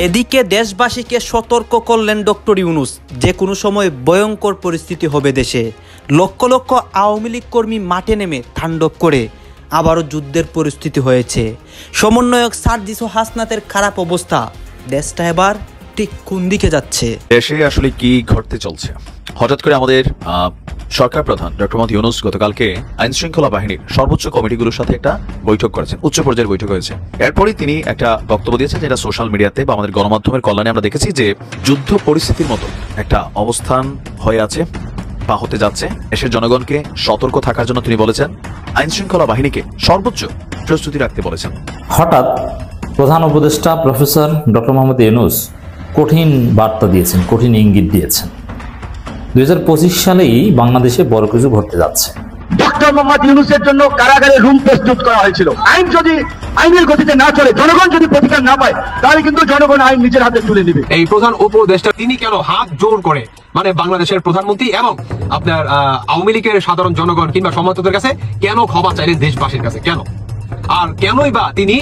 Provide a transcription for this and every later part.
এদিকে দেশবাসীকে সতর্ক করলেন ডক্টর ইউনূস, যে কোনো সময় ভয়ঙ্কর পরিস্থিতি হবে দেশে। লক্ষ লক্ষ আওয়ামী লীগ কর্মী মাঠে নেমে তাণ্ডব করে আবারও যুদ্ধের পরিস্থিতি হয়েছে। সমন্বয়ক সার্জিস ও হাসনাতের খারাপ অবস্থা, দেশটা এবার ঠিক কোন দিকে যাচ্ছে? দেশে আসলে কি ঘটতে চলছে? হঠাৎ করে আমাদের সরকার প্রধান ডক্টর মোহাম্মদ ইউনূস গতকালকে আইন শৃঙ্খলা বাহিনীর সর্বোচ্চ কমিটিগুলোর সাথে একটা বৈঠক করেছেন, উচ্চ পর্যায়ের বৈঠক হয়েছে। এরপরই তিনি একটা বক্তব্য দিয়েছেন, যেটা সোশ্যাল মিডিয়াতে বা আমাদের গণমাধ্যমের কল্যাণে আমরা দেখেছি যে যুদ্ধ পরিস্থিতির মতো একটা অবস্থান হয়ে আছে বা হতে যাচ্ছে। দেশের জনগণকে সতর্ক থাকার জন্য তিনি বলেছেন, আইন শৃঙ্খলা বাহিনীকে সর্বোচ্চ প্রস্তুতি রাখতে বলেছেন। হঠাৎ প্রধান উপদেষ্টা প্রফেসর ডক্টর মোহাম্মদ ইউনূস কঠিন বার্তা দিয়েছেন, কঠিন ইঙ্গিত দিয়েছেন। 2025 সালেই বাংলাদেশে বড় কিছু ঘটতে যাচ্ছে। ডক্টর মোহাম্মদ ইউনূসের জন্য কারাগারে রুম প্রস্তুত করা হয়েছিল। আইন যদি আইনের গতিতে না চলে, জনগণ যদি প্রতিকার না পায়, তাহলে কিন্তু জনগণ আইন নিজের হাতে তুলে নেবে। এই প্রধান উপদেষ্টা তিনি কেন হাত জোর করে মানে বাংলাদেশের প্রধানমন্ত্রী এবং আপনার আওয়ামী লীগের সাধারণ জনগণ কিংবা সমর্থকদের কাছে কেন ক্ষমা চাইলেন দেশবাসীর কাছে? কেন? আর কেনই বা তিনি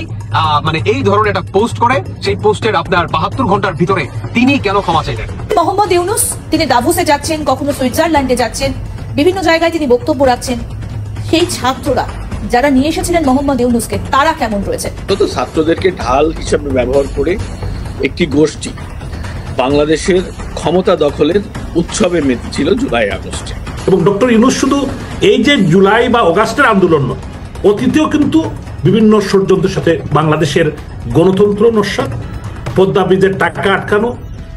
মানে এই ধরনের একটা পোস্ট করে সেই পোস্টের আপনার 72 ঘন্টার ভিতরে তিনি কেন ক্ষমা চাইলেন? মোহাম্মদ ইউনূস তিনি দাভোসে যাচ্ছেন, কখনো সুইজারল্যান্ডে যাচ্ছেন, বিভিন্ন জায়গায় তিনি বক্তব্য রাখছেন। সেই ছাত্ররা যারা নিয়ে এসেছিলেন মোহাম্মদ ইউনূসকে, তারা কেমন রয়েছে? তো ছাত্রদেরকে ঢাল হিসাবে ব্যবহার করে একটি গোষ্ঠী বাংলাদেশের ক্ষমতা দখলের উৎসবে মেতেছিল জুলাই আগস্টে। এবং ডক্টর ইউনূস শুধু এই যে জুলাই বা অগাস্টের আন্দোলন নয়, অতীতেও কিন্তু বিভিন্ন ষড়যন্ত্রের সাথে বাংলাদেশের গণতন্ত্র নস্যাৎ, পদ্মা ব্রিজের টাকা আটকানো,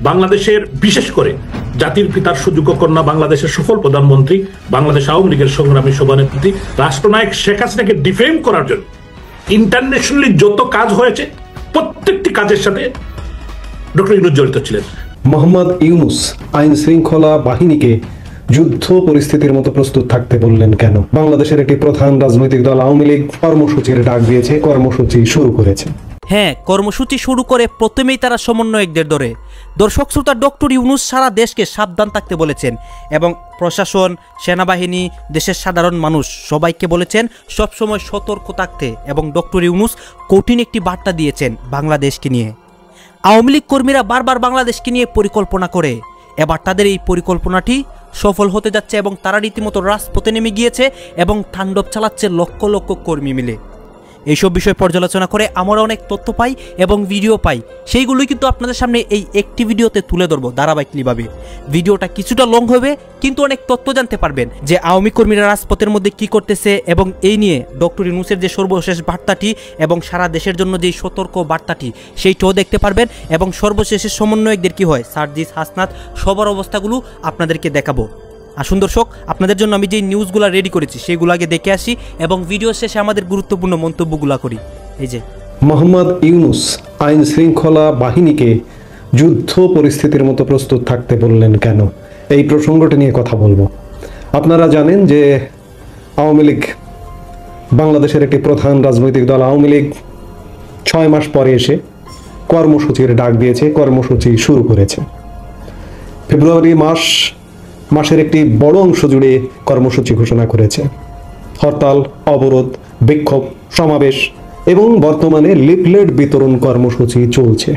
বাংলাদেশের বিশেষ করে জাতির পিতার সুযোগ্য কন্যা, বাংলাদেশের সফল প্রধানমন্ত্রী, বাংলাদেশ আওয়ামী লীগের সংগ্রামী সভানেত্রী রাষ্ট্রনায়ক শেখ হাসিনাকে ডিফেম করার জন্য ইন্টারন্যাশনালি যত কাজ হয়েছে, প্রত্যেকটি কাজের সাথে ডক্টর ইউনূস জড়িত ছিলেন। মোহাম্মদ ইউনূস আইন শৃঙ্খলা বাহিনীকে যুদ্ধ পরিস্থিতির মতো প্রস্তুত থাকতে বললেন কেন? বাংলাদেশের একটি প্রধান রাজনৈতিক দল আওয়ামী লীগ কর্মসূচির ডাক দিয়েছে, কর্মসূচি শুরু করেছে। হ্যাঁ, কর্মসূচি শুরু করে প্রথমেই তারা সমন্বয়কদের ধরে। দর্শক শ্রোতা, ডক্টর ইউনূস সারা দেশকে সাবধান থাকতে বলেছেন এবং প্রশাসন, সেনাবাহিনী, দেশের সাধারণ মানুষ সবাইকে বলেছেন সবসময় সতর্ক থাকতে। এবং ডক্টর ইউনূস কঠিন একটি বার্তা দিয়েছেন বাংলাদেশকে নিয়ে। আওয়ামী লীগ কর্মীরা বারবার বাংলাদেশকে নিয়ে পরিকল্পনা করে, এবার তাদের এই পরিকল্পনাটি সফল হতে যাচ্ছে এবং তারা রীতিমতো রাজপথে নেমে গিয়েছে এবং তাণ্ডব চালাচ্ছে লক্ষ লক্ষ কর্মী মিলে। এইসব বিষয় পর্যালোচনা করে আমরা অনেক তথ্য পাই এবং ভিডিও পাই, সেইগুলোই কিন্তু আপনাদের সামনে এই একটি ভিডিওতে তুলে ধরবো ধারাবাহিকভাবে। ভিডিওটা কিছুটা লং হবে, কিন্তু অনেক তথ্য জানতে পারবেন যে আওয়ামী কর্মীরা রাজপথের মধ্যে কি করতেছে এবং এই নিয়ে ডক্টর ইউনূসের যে সর্বশেষ বার্তাটি এবং সারা দেশের জন্য যেই সতর্ক বার্তাটি, সেইটাও দেখতে পারবেন। এবং সর্বশেষে সমন্বয়কদের কি হয়, সার্জিস, হাসনাত, সবার অবস্থাগুলো আপনাদেরকে দেখাবো। আসুন দর্শক, আপনাদের জন্য আমি যে নিউজগুলো রেডি করেছি সেগুলো আগে দেখে আসি এবং ভিডিও শেষে আমাদের গুরুত্বপূর্ণ মন্তব্যগুলো করি। এই যে মোহাম্মদ ইউনূস আইন শৃঙ্খলা বাহিনীকে যুদ্ধ পরিস্থিতির মতো প্রস্তুত থাকতে বললেন কেন, এই প্রসঙ্গটি নিয়ে কথা বলবো। আপনারা জানেন যে আওয়ামী লীগ বাংলাদেশের একটি প্রধান রাজনৈতিক দল আওয়ামী লীগ 6 মাস পরে এসে কর্মসূচির ডাক দিয়েছে, কর্মসূচি শুরু করেছে। ফেব্রুয়ারি মাসের একটি বড় অংশ জুড়ে কর্মসূচি ঘোষণা করেছে। হরতাল, অবরোধ, বিক্ষোভ, সমাবেশ এবং বর্তমানে লিফলেট বিতরণ কর্মসূচি চলছে।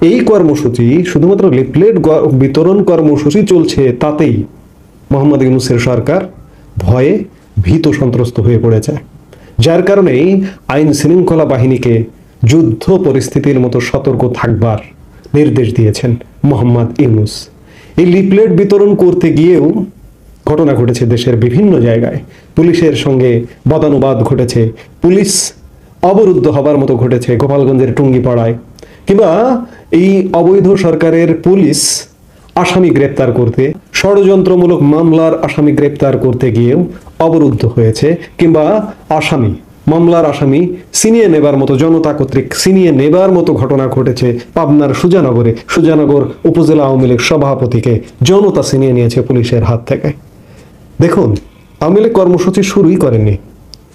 এই কর্মসূচি শুধুমাত্র লিফলেট বিতরণ কর্মসূচি চলছে, তাতেই মোহাম্মদ ইউনূসের সরকার ভয়ে ভীত সন্ত্রস্ত হয়ে পড়েছে, যার কারণেই আইন শৃঙ্খলা বাহিনীকে যুদ্ধ পরিস্থিতির মতো সতর্ক থাকবার নির্দেশ দিয়েছেন মোহাম্মদ ইউনূস। এই লিফলেট বিতরণ করতে গিয়েও ঘটনা ঘটেছে দেশের বিভিন্ন জায়গায়। পুলিশের সঙ্গে বাদানুবাদ ঘটেছে, পুলিশ অবরুদ্ধ হবার মতো ঘটেছে গোপালগঞ্জের টুঙ্গিপাড়ায়। কিংবা এই অবৈধ সরকারের পুলিশ আসামি গ্রেপ্তার করতে, ষড়যন্ত্রমূলক মামলার আসামি গ্রেপ্তার করতে গিয়েও অবরুদ্ধ হয়েছে। কিংবা মামলার আসামি ছিনিয়ে নেবার মতো, জনতা কর্তৃক ছিনিয়ে নেবার মতো ঘটনা ঘটেছে পাবনার সুজানগর উপজেলা আওয়ামী লীগ সভাপতিকে জনতা ছিনিয়ে নিয়েছে পুলিশের হাত থেকে। দেখুন, আওয়ামী লীগ কর্মসূচি শুরুই করেনি,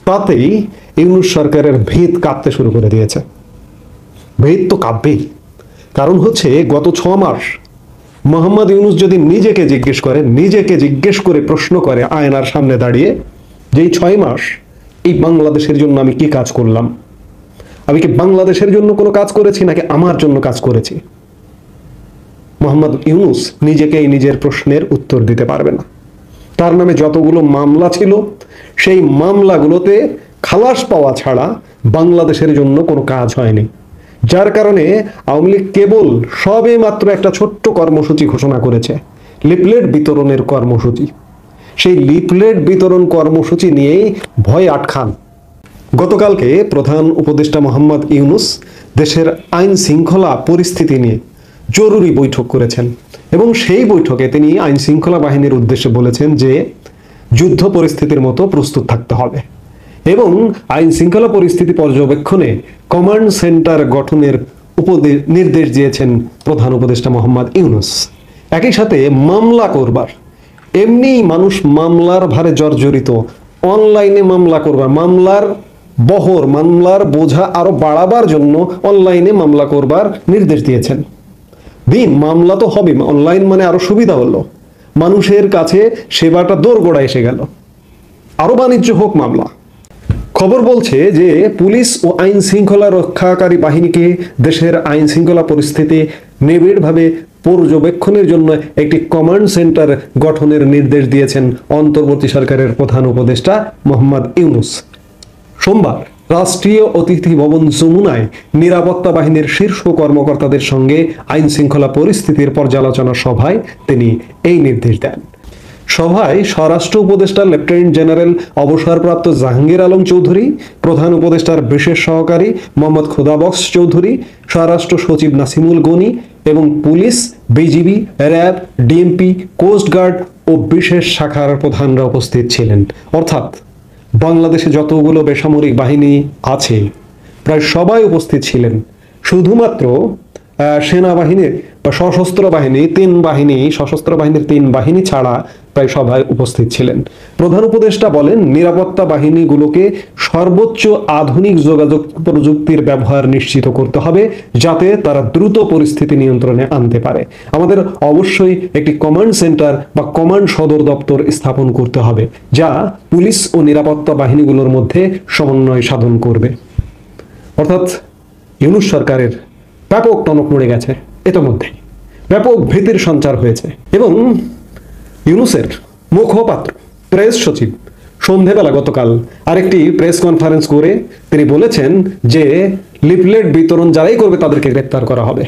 তাতেই ইউনূস সরকারের ভিত কাঁপতে শুরু করে দিয়েছে। ভিত তো কাঁপবেই, কারণ হচ্ছে গত 6 মাস মোহাম্মদ ইউনূস যদি নিজেকে জিজ্ঞেস করে প্রশ্ন করে আয়নার সামনে দাঁড়িয়ে, যে 6 মাস এই বাংলাদেশের জন্য আমি কি কাজ করলাম, আমি কি বাংলাদেশের জন্য কোনো কাজ করেছি নাকি আমার জন্য কাজ করেছি? মোহাম্মদ ইউনূস নিজেকেই নিজের প্রশ্নের উত্তর দিতে পারবে না। তার নামে যতগুলো মামলা ছিল সেই মামলাগুলোতে খালাস পাওয়া ছাড়া বাংলাদেশের জন্য কোনো কাজ হয়নি, যার কারণে আওয়ামী লীগ কেবল সবে মাত্র একটা ছোট্ট কর্মসূচি ঘোষণা করেছে, লিফলেট বিতরণের কর্মসূচি। সেই লিফলেট বিতরণ কর্মসূচি নিয়েই ভয় আটখান। গতকালকে প্রধান উপদেষ্টা মোহাম্মদ ইউনূস দেশের আইন শৃঙ্খলা পরিস্থিতি নিয়ে জরুরি বৈঠক করেছেন এবং সেই বৈঠকে তিনি আইন শৃঙ্খলা বাহিনীর উদ্দেশ্যে বলেছেন যে যুদ্ধ পরিস্থিতির মতো প্রস্তুত থাকতে হবে এবং আইন শৃঙ্খলা পরিস্থিতি পর্যবেক্ষণে কমান্ড সেন্টার গঠনের নির্দেশ দিয়েছেন প্রধান উপদেষ্টা মোহাম্মদ ইউনূস। একই সাথে মামলা করবার, এমনি মানুষ মামলার ভারে জর্জরিত, অনলাইনে মামলা করবার, মামলার বহর, মামলার বোঝা আরো বাড়াবার জন্য অনলাইনে মামলা করবার নির্দেশ দিয়েছেন। মামলা তো হবে, অনলাইন মানে আরো সুবিধা হলো, মানুষের কাছে সেবাটা দোরগোড়া এসে গেল, আরো বাণিজ্য হোক মামলা। খবর বলছে যে পুলিশ ও আইন শৃঙ্খলা রক্ষাকারী বাহিনীকে দেশের আইন শৃঙ্খলা পরিস্থিতি নিবিড়ভাবে পর্যবেক্ষণের জন্য একটি কমান্ড সেন্টার গঠনের নির্দেশ দিয়েছেন অন্তর্বর্তী সরকারের প্রধান উপদেষ্টা মোহাম্মদ ইউনূস। সোমবার রাষ্ট্রীয় অতিথি ভবন যমুনায় নিরাপত্তা বাহিনীর শীর্ষ কর্মকর্তাদের সঙ্গে আইন শৃঙ্খলা পরিস্থিতির পর্যালোচনা সভায় তিনি এই নির্দেশ দেন। সভায় স্বরাষ্ট্র উপদেষ্টা লেফটেন্যান্ট জেনারেল অবসরপ্রাপ্ত জাহাঙ্গীর আলম চৌধুরী, প্রধান উপদেষ্টার বিশেষ সহকারী মোহাম্মদ খোদাবক্স চৌধুরী, স্বরাষ্ট্র সচিব নাসিমুল গনি এবং police, BGB, RAB, DMP, coastguard ও বিশেষ শাখার প্রধানরা উপস্থিত ছিলেন। অর্থাৎ বাংলাদেশে যতগুলো বেসামরিক বাহিনী আছে প্রায় সবাই উপস্থিত ছিলেন। শুধুমাত্র সেনাবাহিনীর বা সশস্ত্র বাহিনীর 3 বাহিনী ছাড়া প্রায় সবাই উপস্থিত ছিলেন। প্রধান উপদেষ্টা বলেন, নিরাপত্তা বাহিনীগুলোকে সর্বোচ্চ আধুনিক যোগাযোগ প্রযুক্তির ব্যবহার নিশ্চিত করতে হবে যাতে তারা দ্রুত পরিস্থিতি নিয়ন্ত্রণে আনতে পারে। আমাদের অবশ্যই একটি কমান্ড সেন্টার বা কমান্ড সদর দপ্তর স্থাপন করতে হবে যা পুলিশ ও নিরাপত্তা বাহিনীগুলোর মধ্যে সমন্বয় সাধন করবে। অর্থাৎ ইউনূস সরকারের ব্যাপক টনক নড়ে গেছে, ইতোমধ্যে ব্যাপক ভীতির সঞ্চার হয়েছে এবং ইউনূসের মুখপাত্র প্রেস সচিব সন্ধেবেলা গতকাল আরেকটি প্রেস কনফারেন্স করে তিনি বলেছেন যে লিফলেট বিতরণ যারাই করবে তাদেরকে গ্রেপ্তার করা হবে।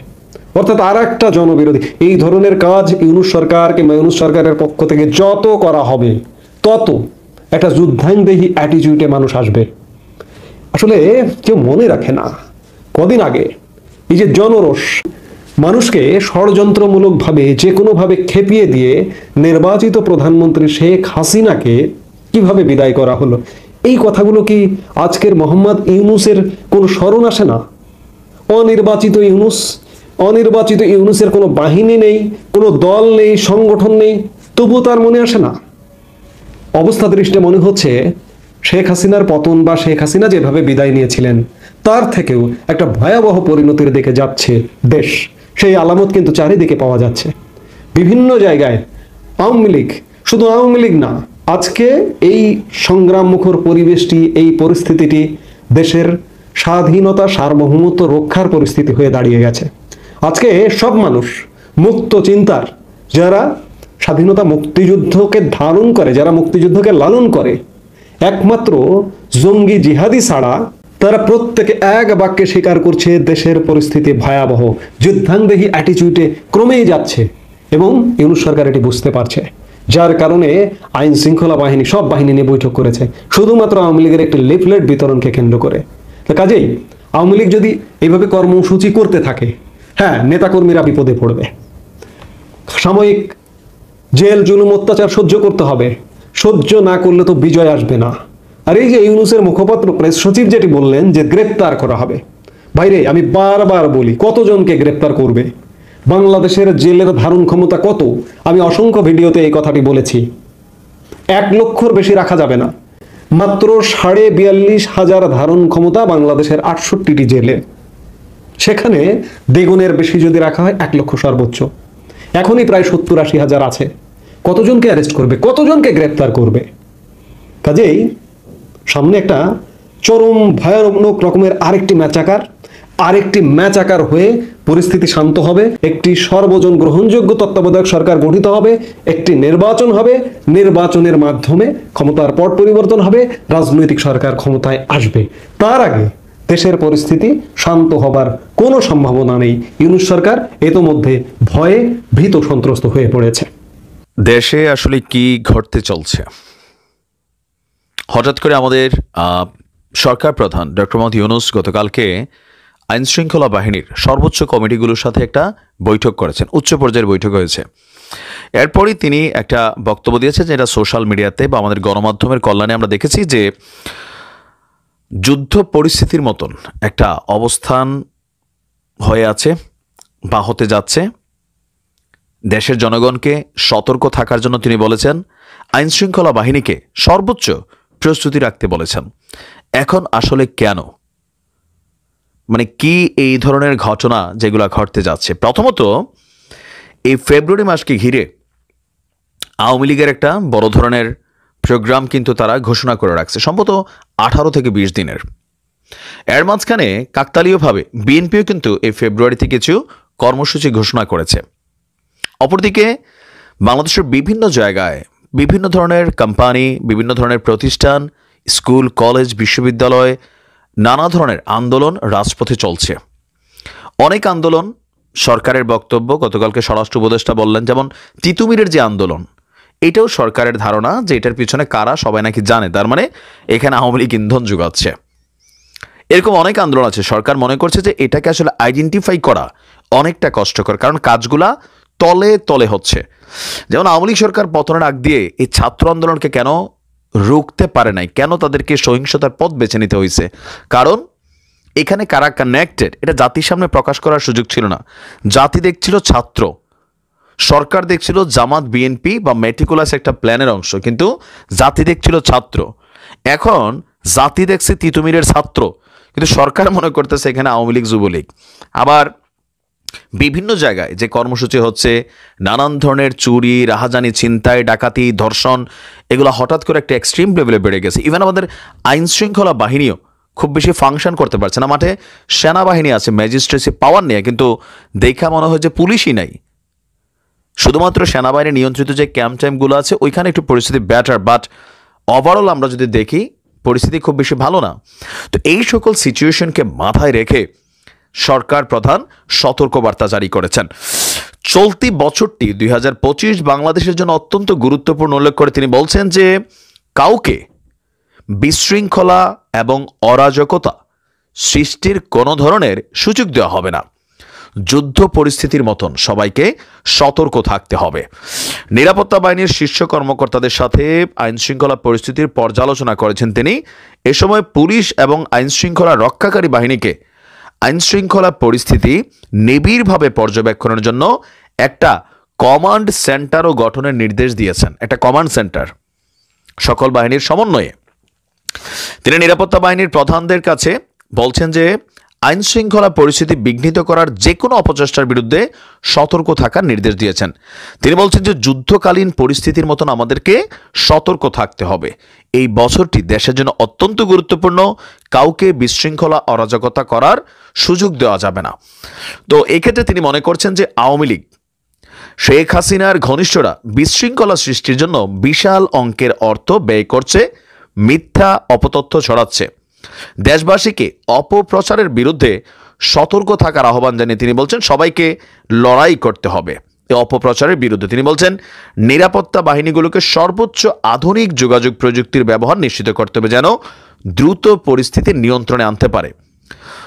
অর্থাৎ আর একটা জনবিরোধী এই ধরনের কাজ ইউনূস সরকার কিংবা ইউনূস সরকারের পক্ষ থেকে যত করা হবে তত একটা যুদ্ধাঙ্গদেহী অ্যাটিটিউডে মানুষ আসবে। আসলে কেউ মনে রাখে না, কদিন আগে এই যে জনরোষ, মানুষকে ষড়যন্ত্রমূলকভাবে যে কোনোভাবে খেপিয়ে দিয়ে নির্বাচিত প্রধানমন্ত্রী শেখ হাসিনাকে কিভাবে বিদায় করা হলো, এই কথাগুলো কি আজকের মোহাম্মদ ইউনূসের কোনো স্মরণ আসে না? অনির্বাচিত ইউনূসের কোনো বাহিনী নেই, কোনো দল নেই, সংগঠন নেই, তবুও তার মনে আসে না। অবস্থা দৃষ্টে মনে হচ্ছে শেখ হাসিনার পতন বা শেখ হাসিনা যেভাবে বিদায় নিয়েছিলেন তার থেকেও একটা ভয়াবহ পরিণতির দিকে যাচ্ছে দেশ। সেই আলামত কিন্তু চারিদিকে পাওয়া যাচ্ছে বিভিন্ন জায়গায়। আওয়ামী লীগ, শুধু আওয়ামী লীগ না, আজকে এই সংগ্রাম মুখর পরিবেশটি, এই পরিস্থিতিটি দেশের স্বাধীনতা সার্বভৌমত্ব রক্ষার পরিস্থিতি হয়ে দাঁড়িয়ে গেছে। আজকে সব মানুষ মুক্ত চিন্তার, যারা স্বাধীনতা মুক্তিযুদ্ধকে ধারণ করে, যারা মুক্তিযুদ্ধকে লালন করে, একমাত্র জঙ্গি জিহাদি ছাড়া তারা প্রত্যেকে এক বাক্যে স্বীকার করছে দেশের পরিস্থিতি ভয়াবহ, যুদ্ধাঙ্গদেহী অ্যাটিটিউডে ক্রমেই যাচ্ছে এবং ইউনূস সরকার এটি বুঝতে পারছে, যার কারণে আইন শৃঙ্খলা বাহিনী সব বাহিনী নিয়ে বৈঠক করেছে শুধুমাত্র আওয়ামী লীগের একটি লিফলেট বিতরণকে কেন্দ্র করে। কাজেই আওয়ামী লীগ যদি এইভাবে কর্মসূচি করতে থাকে, হ্যাঁ, নেতাকর্মীরা বিপদে পড়বে, সাময়িক জেল জুলুম অত্যাচার সহ্য করতে হবে, সহ্য না করলে তো বিজয় আসবে না। আর এই যে ইউনূসের মুখপাত্র প্রেস সচিব যেটি বললেন যে গ্রেপ্তার করা হবে, ভাইরে আমি বারবার বলি, কতজনকে গ্রেপ্তার করবে? বাংলাদেশের জেলের ধারণ ক্ষমতা কত? আমি অসংখ্য ভিডিওতে এই কথাটি বলেছি। 1 লক্ষর বেশি রাখা যাবে না, মাত্র 42,500 ধারণ ক্ষমতা বাংলাদেশের 68টি জেলে, সেখানে দ্বিগুণের বেশি যদি রাখা হয় 1 লক্ষ সর্বোচ্চ। এখনই প্রায় 70-80 হাজার আছে। কতজনকে অ্যারেস্ট করবে, কতজনকে গ্রেপ্তার করবে? কাজেই সামনে একটা চরম ভয়ানক রকমের আরেকটি ম্যাচ আকার হয়ে পরিস্থিতি শান্ত হবে, একটি সর্বজন গ্রহণযোগ্য তত্ত্বাবধায়ক সরকার গঠিত হবে, একটি নির্বাচন হবে, নির্বাচনের মাধ্যমে ক্ষমতার পট পরিবর্তন হবে, রাজনৈতিক সরকার ক্ষমতায় আসবে। তার আগে দেশের পরিস্থিতি শান্ত হবার কোনো সম্ভাবনা নেই। ইউনূস সরকার ইতোমধ্যে ভয়ে ভীত সন্ত্রস্ত হয়ে পড়েছে। দেশে আসলে কি ঘটতে চলছে? হঠাৎ করে আমাদের সরকার প্রধান ডক্টর মোহাম্মদ ইউনূস গতকালকে আইন শৃঙ্খলা বাহিনীর সর্বোচ্চ কমিটিগুলোর সাথে একটা বৈঠক করেছেন, উচ্চ পর্যায়ের বৈঠক হয়েছে। এরপরই তিনি একটা বক্তব্য দিয়েছেন, যেটা সোশ্যাল মিডিয়াতে বা আমাদের গণমাধ্যমের কল্যাণে আমরা দেখেছি যে যুদ্ধ পরিস্থিতির মতন একটা অবস্থান হয়ে আছে বা হতে যাচ্ছে। দেশের জনগণকে সতর্ক থাকার জন্য তিনি বলেছেন, আইন শৃঙ্খলা বাহিনীকে সর্বোচ্চ প্রস্তুতি রাখতে বলেছেন। এখন আসলে কেন, মানে কি এই ধরনের ঘটনা যেগুলো ঘটতে যাচ্ছে? প্রথমত, এই ফেব্রুয়ারি মাসকে ঘিরে আওয়ামী লীগের একটা বড় ধরনের প্রোগ্রাম কিন্তু তারা ঘোষণা করে রাখছে, সম্ভবত 18 থেকে 20 দিনের। এর মাঝখানে কাকতালীয়ভাবে বিএনপিও কিন্তু এই ফেব্রুয়ারিতে কিছু কর্মসূচি ঘোষণা করেছে। অপরদিকে বাংলাদেশের বিভিন্ন জায়গায় বিভিন্ন ধরনের কোম্পানি, বিভিন্ন ধরনের প্রতিষ্ঠান, স্কুল, কলেজ, বিশ্ববিদ্যালয়, নানা ধরনের আন্দোলন রাজপথে চলছে। অনেক আন্দোলন সরকারের বক্তব্য গতকালকে স্বরাষ্ট্র উপদেষ্টা বললেন, যেমন তিতুমিরের যে আন্দোলন, এটাও সরকারের ধারণা যে এটার পিছনে কারা সবাই নাকি জানে, তার মানে এখানে আওয়ামী লীগ ইন্ধন যোগাচ্ছে। এরকম অনেক আন্দোলন আছে। সরকার মনে করছে যে এটাকে আসলে আইডেন্টিফাই করা অনেকটা কষ্টকর, কারণ কাজগুলা তলে তলে হচ্ছে। যেমন আওয়ামী লীগ সরকার পতনের আগ দিয়ে এই ছাত্র আন্দোলনকে কেন রুখতে পারে নাই, কেন তাদেরকে সহিংসতার পথ বেছে নিতে হয়েছে? কারণ এখানে কারা কানেক্টেড এটা জাতির সামনে প্রকাশ করার সুযোগ ছিল না। জাতি দেখছিল ছাত্র, সরকার দেখছিল জামাত, বিএনপি বা মেটিকুলাস একটা প্ল্যানের অংশ, কিন্তু জাতি দেখছিল ছাত্র। এখন জাতি দেখছে তিতুমিরের ছাত্র, কিন্তু সরকার মনে করতেছে এখানে আওয়ামী লীগ, যুবলীগ। আবার বিভিন্ন জায়গায় যে কর্মসূচি হচ্ছে, নানান ধরনের চুরি, রাহাজানি, ছিনতাই, ডাকাতি, ধর্ষণ, এগুলো হঠাৎ করে একটা এক্সট্রিম লেভেলে বেড়ে গেছে। ইভেন আমাদের আইন শৃঙ্খলা বাহিনীও খুব বেশি ফাংশন করতে পারছে না। মাঠে সেনাবাহিনী আছে ম্যাজিস্ট্রেসি পাওয়ার নিয়ে, কিন্তু দেখা মনে হয় যে পুলিশই নাই। শুধুমাত্র সেনাবাহিনী নিয়ন্ত্রিত যে ক্যাম্প টাইমগুলো আছে ওইখানে একটু পরিস্থিতি বেটার, বাট ওভারঅল আমরা যদি দেখি পরিস্থিতি খুব বেশি ভালো না। তো এই সকল সিচুয়েশনকে মাথায় রেখে সরকার প্রধান সতর্কবার্তা জারি করেছেন। চলতি বছরটি 2025 বাংলাদেশের জন্য অত্যন্ত গুরুত্বপূর্ণ উল্লেখ করে তিনি বলছেন যে কাউকে বিশৃঙ্খলা এবং অরাজকতা সৃষ্টির কোনো ধরনের সুযোগ দেওয়া হবে না। যুদ্ধ পরিস্থিতির মতন সবাইকে সতর্ক থাকতে হবে। নিরাপত্তা বাহিনীর শীর্ষ কর্মকর্তাদের সাথে আইন শৃঙ্খলা পরিস্থিতির পর্যালোচনা করেছেন তিনি। এ সময় পুলিশ এবং আইন শৃঙ্খলা রক্ষাকারী বাহিনীকে আইন শৃঙ্খলা পরিস্থিতি নিবিড়ভাবে পর্যবেক্ষণের জন্য একটা কমান্ড সেন্টারও গঠনের নির্দেশ দিয়েছেন। একটা কমান্ড সেন্টার সকল বাহিনীর সমন্বয়ে। তিনি নিরাপত্তা বাহিনীর প্রধানদের কাছে বলছেন যে আইন শৃঙ্খলা পরিস্থিতি বিঘ্নিত করার যে কোনো অপচেষ্টার বিরুদ্ধে সতর্ক থাকার নির্দেশ দিয়েছেন। তিনি বলছেন যে যুদ্ধকালীন পরিস্থিতির মতন আমাদেরকে সতর্ক থাকতে হবে। এই বছরটি দেশের জন্য অত্যন্ত গুরুত্বপূর্ণ, কাউকে বিশৃঙ্খলা অরাজকতা করার সুযোগ দেওয়া যাবে না। তো এক্ষেত্রে তিনি মনে করছেন যে আওয়ামী লীগ, শেখ হাসিনার ঘনিষ্ঠরা বিশৃঙ্খলা সৃষ্টির জন্য বিশাল অঙ্কের অর্থ ব্যয় করছে, মিথ্যা অপতথ্য ছড়াচ্ছে। দেশবাসীকে অপপ্রচারের বিরুদ্ধে সতর্ক থাকার আহ্বান জানিয়ে তিনি বলছেন সবাইকে লড়াই করতে হবে এই অপপ্রচারের বিরুদ্ধে। তিনি বলছেন নিরাপত্তা বাহিনীগুলোকে সর্বোচ্চ আধুনিক যোগাযোগ প্রযুক্তির ব্যবহার নিশ্চিত করতে হবে, যেন দ্রুত পরিস্থিতি নিয়ন্ত্রণে আনতে পারে।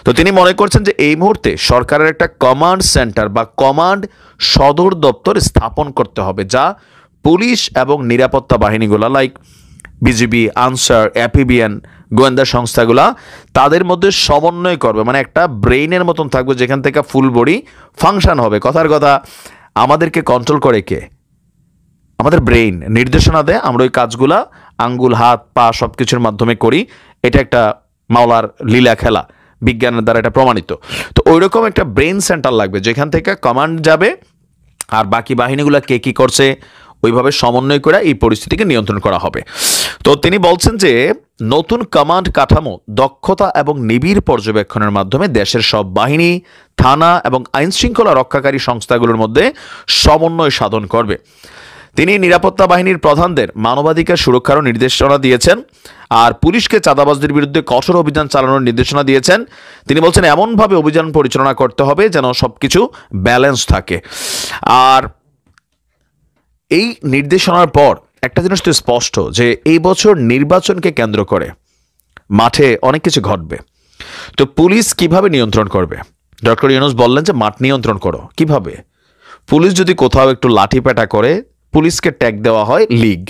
তো তিনি মনে করছেন যে এই মুহূর্তে সরকারের একটা কমান্ড সেন্টার বা কমান্ড সদর দপ্তর স্থাপন করতে হবে, যা পুলিশ এবং নিরাপত্তা বাহিনীগুলো লাইক বিজিবি, আনসার, অ্যাপিবিএন, গোয়েন্দা সংস্থাগুলা তাদের মধ্যে সমন্বয় করবে। মানে একটা ব্রেইনের মতন থাকবে যেখান থেকে ফুল বডি ফাংশন হবে। কথার কথা, আমাদেরকে কন্ট্রোল করে কে? আমাদের ব্রেইন নির্দেশনা দেয়, আমরা ওই কাজগুলা আঙ্গুল, হাত, পা সব কিছুর মাধ্যমে করি। এটা একটা মাওলার লীলা খেলা, বিজ্ঞানের দ্বারা এটা প্রমাণিত। তো ওই রকম একটা ব্রেইন সেন্টার লাগবে যেখান থেকে কমান্ড যাবে, আর বাকি বাহিনীগুলা কে কী করছে ওইভাবে সমন্বয় করে এই পরিস্থিতিকে নিয়ন্ত্রণ করা হবে। তো তিনি বলছেন যে নতুন কমান্ড কাঠামো দক্ষতা এবং নিবিড় পর্যবেক্ষণের মাধ্যমে দেশের সব বাহিনী, থানা এবং আইন শৃঙ্খলা রক্ষাকারী সংস্থাগুলোর মধ্যে সমন্বয় সাধন করবে। তিনি নিরাপত্তা বাহিনীর প্রধানদের মানবাধিকার সুরক্ষারও নির্দেশনা দিয়েছেন, আর পুলিশকে চাঁদাবাজদের বিরুদ্ধে কঠোর অভিযান চালানোর নির্দেশনা দিয়েছেন। তিনি বলছেন এমনভাবে অভিযান পরিচালনা করতে হবে যেন সবকিছু ব্যালেন্স থাকে। আর এই নির্দেশনার পর একটা জিনিস তো স্পষ্ট যে এই বছর নির্বাচনকে কেন্দ্র করে মাঠে অনেক কিছু ঘটবে। তো পুলিশ কিভাবে নিয়ন্ত্রণ করবে? ডক্টর ইউনূস বললেন যে মাঠ নিয়ন্ত্রণ করো। কিভাবে? পুলিশ যদি কোথাও একটু লাঠিপেটা করে পুলিশকে ট্যাগ দেওয়া হয় লীগ।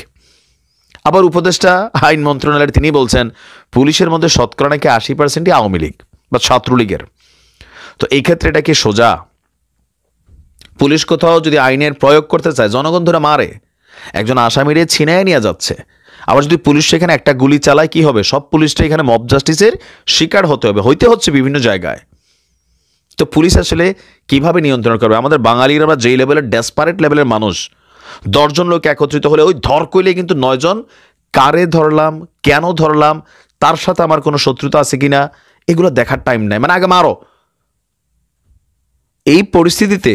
আবার উপদেষ্টা আইন মন্ত্রণালয়ের তিনি বলছেন পুলিশের মধ্যে শতকরা নাকি 80%ই আওয়ামী লীগ বা ছাত্রলীগের। তো এই ক্ষেত্রে এটা কি সোজা? পুলিশ কোথাও যদি আইনের প্রয়োগ করতে চায়, জনগণ ধরে মারে, একজন আসামিরে ছিনায় নিয়ে যাচ্ছে, আবার যদি পুলিশ সেখানে একটা গুলি চালায়, কি হবে? সব পুলিশটা এখানে মব জাস্টিসের শিকার হতে হচ্ছে বিভিন্ন জায়গায়। তো পুলিশ আসলে কিভাবে নিয়ন্ত্রণ করবে? আমাদের বাঙালিরা আমরা যেই লেভেলের ডেসপারেট লেভেলের মানুষ, 10 জন লোক একত্রিত হলে ওই ধর কইলে কিন্তু 9 জন কারে ধরলাম, কেন ধরলাম, তার সাথে আমার কোনো শত্রুতা আছে কিনা, এগুলো দেখার টাইম নাই, মানে আগে মারো। এই পরিস্থিতিতে